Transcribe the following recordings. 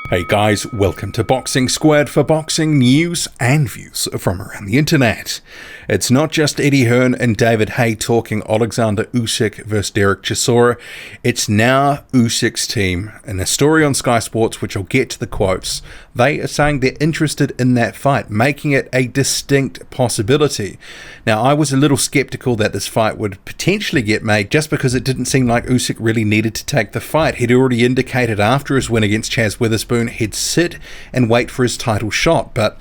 Hey guys, welcome to Boxing Squared for boxing news and views from around the internet. It's not just Eddie Hearn and David Haye talking Oleksandr Usyk versus Derek Chisora, it's now Usyk's team. In a story on Sky Sports, which I'll get to the quotes, they are saying they're interested in that fight, making it a distinct possibility. Now, I was a little skeptical that this fight would potentially get made just because it didn't seem like Usyk really needed to take the fight. He'd already indicated after his win against Chaz Witherspoon he'd sit and wait for his title shot, but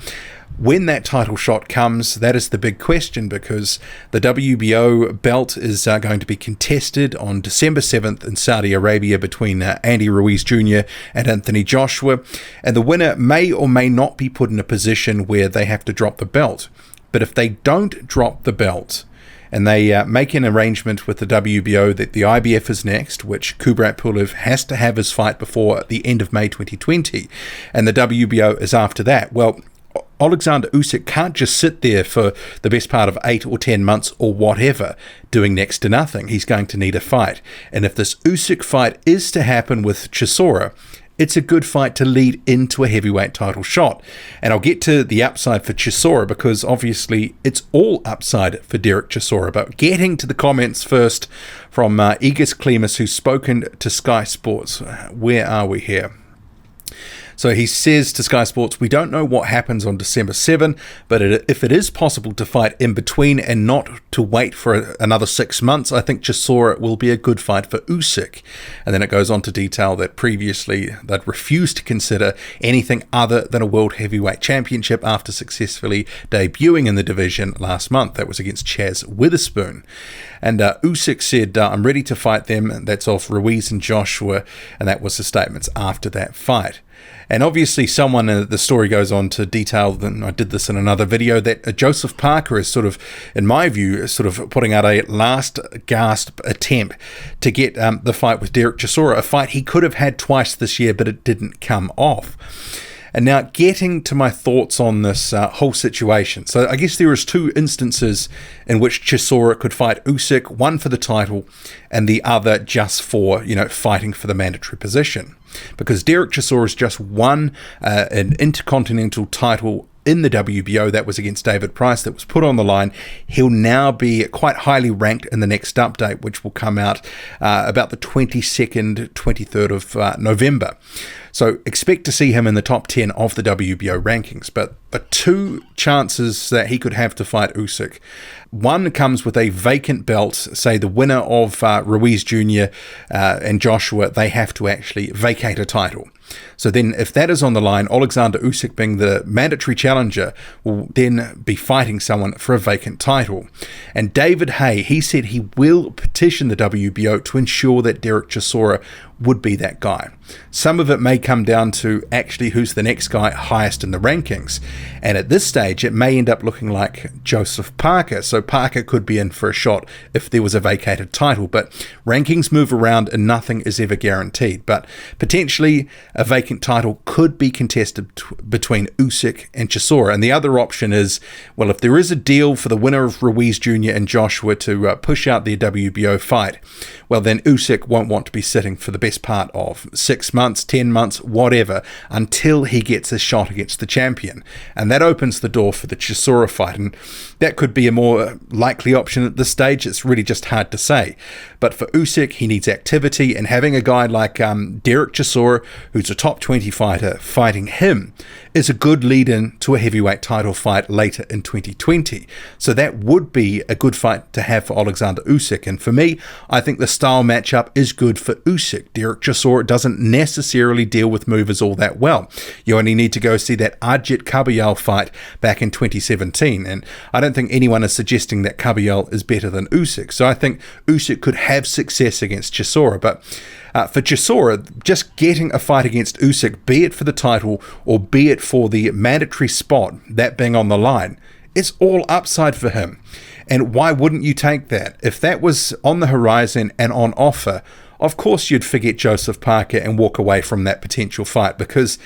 when that title shot comes, that is the big question, because the WBO belt is going to be contested on December 7th in Saudi Arabia between Andy Ruiz Jr. and Anthony Joshua, and the winner may or may not be put in a position where they have to drop the belt. But if they don't drop the belt, and they make an arrangement with the WBO that the IBF is next, which Kubrat Pulev has to have his fight before the end of May 2020, and the WBO is after that, well, Oleksandr Usyk can't just sit there for the best part of 8 or 10 months or whatever, doing next to nothing. He's going to need a fight. And if this Usyk fight is to happen with Chisora, it's a good fight to lead into a heavyweight title shot. And I'll get to the upside for Chisora, because obviously it's all upside for Derek Chisora. But getting to the comments first from Egis Klimas, who's spoken to Sky Sports. Where are we here? So he says to Sky Sports, "We don't know what happens on December 7, but if it is possible to fight in between and not to wait for another 6 months, I think Chisora will be a good fight for Usyk." And then it goes on to detail that previously they'd refused to consider anything other than a World Heavyweight Championship after successfully debuting in the division last month. That was against Chaz Witherspoon. And Usyk said, "I'm ready to fight them." That's off Ruiz and Joshua, and that was the statements after that fight. And obviously someone, the story goes on to detail, and I did this in another video, that Joseph Parker is sort of, in my view, sort of putting out a last gasp attempt to get the fight with Derek Chisora, a fight he could have had twice this year, but it didn't come off. And now getting to my thoughts on this whole situation. So I guess there is two instances in which Chisora could fight Usyk, one for the title and the other just for, fighting for the mandatory position. Because Derek Chisora has just won an intercontinental title in the WBO. That was against David Price, that was put on the line. He'll now be quite highly ranked in the next update, which will come out about the 22nd, 23rd of November. So expect to see him in the top 10 of the WBO rankings. But the two chances that he could have to fight Usyk, one comes with a vacant belt. Say the winner of Ruiz Jr. And Joshua, they have to actually vacate a title. So then if that is on the line, Oleksandr Usyk, being the mandatory challenger, will then be fighting someone for a vacant title. And David Haye, he said he will petition the WBO to ensure that Derek Chisora would be that guy. Some of it may come down to actually who's the next guy highest in the rankings. And at this stage, it may end up looking like Joseph Parker. So Parker could be in for a shot if there was a vacated title. But rankings move around and nothing is ever guaranteed. But potentially a vacant title could be contested between Usyk and Chisora. And the other option is, well, if there is a deal for the winner of Ruiz Jr. and Joshua to push out their WBO fight, well, then Usyk won't want to be sitting for the best part of 6 months, 10 months, whatever, until he gets a shot against the champion. And that opens the door for the Chisora fight. And that could be a more likely option at this stage. It's really just hard to say. But for Usyk, he needs activity, and having a guy like Derek Chisora, who's a top 20 fighter, fighting him is a good lead-in to a heavyweight title fight later in 2020. So that would be a good fight to have for Oleksandr Usyk. And for me, I think the style matchup is good for Usyk. Derek Chisora doesn't necessarily deal with movers all that well. You only need to go see that Ajit Kabayel fight back in 2017. And I don't think anyone is suggesting that Kabayel is better than Usyk. So I think Usyk could have success against Chisora. But for Chisora, just getting a fight against Usyk, be it for the title or be it for the mandatory spot, that being on the line, it's all upside for him. And why wouldn't you take that? If that was on the horizon and on offer, of course you'd forget Joseph Parker and walk away from that potential fight, because,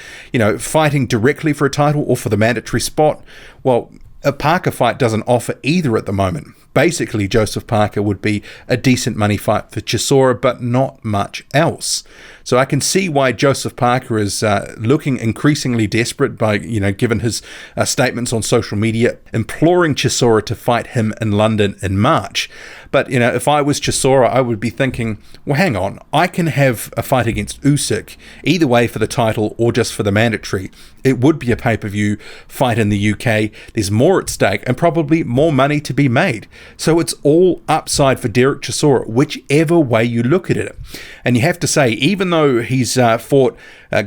fighting directly for a title or for the mandatory spot, well, a Parker fight doesn't offer either at the moment. Basically, Joseph Parker would be a decent money fight for Chisora, but not much else. So I can see why Joseph Parker is looking increasingly desperate by, given his statements on social media, imploring Chisora to fight him in London in March. But, if I was Chisora, I would be thinking, well, hang on, I can have a fight against Usyk, either way for the title or just for the mandatory. It would be a pay-per-view fight in the UK. There's more at stake and probably more money to be made. So it's all upside for Dereck Chisora, whichever way you look at it. And you have to say, even though he's fought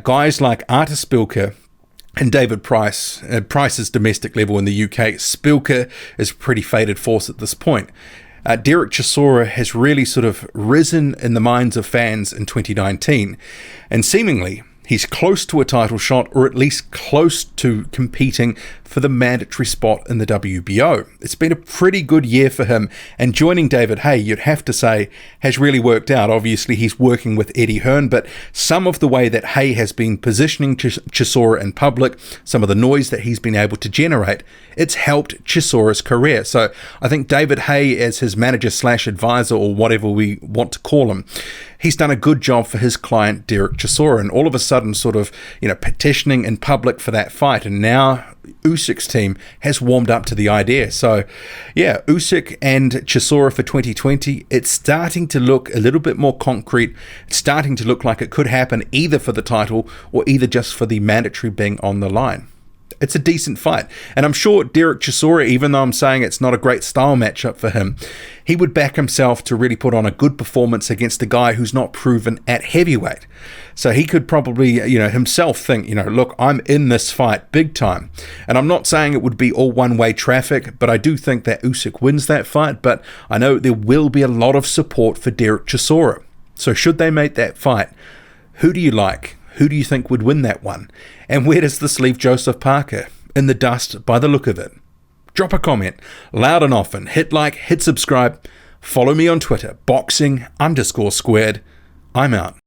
guys like Artur Szpilka and David Price, Price's domestic level in the UK, Szpilka is a pretty faded force at this point. Dereck Chisora has really sort of risen in the minds of fans in 2019, and seemingly he's close to a title shot, or at least close to competing for the mandatory spot in the WBO. It's been a pretty good year for him, and joining David Haye, you'd have to say, has really worked out. Obviously, he's working with Eddie Hearn, but some of the way that Haye has been positioning Chisora in public, some of the noise that he's been able to generate, it's helped Chisora's career. So I think David Haye, as his manager / advisor, or whatever we want to call him, he's done a good job for his client, Dereck Chisora, and all of a sudden sort of, petitioning in public for that fight. And now Usyk's team has warmed up to the idea. So, yeah, Usyk and Chisora for 2020, it's starting to look a little bit more concrete. It's starting to look like it could happen either for the title or either just for the mandatory being on the line. It's a decent fight. And I'm sure Dereck Chisora, even though I'm saying it's not a great style matchup for him, he would back himself to really put on a good performance against a guy who's not proven at heavyweight. So he could probably, himself think, look, I'm in this fight big time. And I'm not saying it would be all one-way traffic, but I do think that Usyk wins that fight. But I know there will be a lot of support for Dereck Chisora. So should they make that fight, who do you like? Who do you think would win that one? And where does this leave Joseph Parker? In the dust by the look of it. Drop a comment, loud and often. Hit like, hit subscribe. Follow me on Twitter, boxing_squared. I'm out.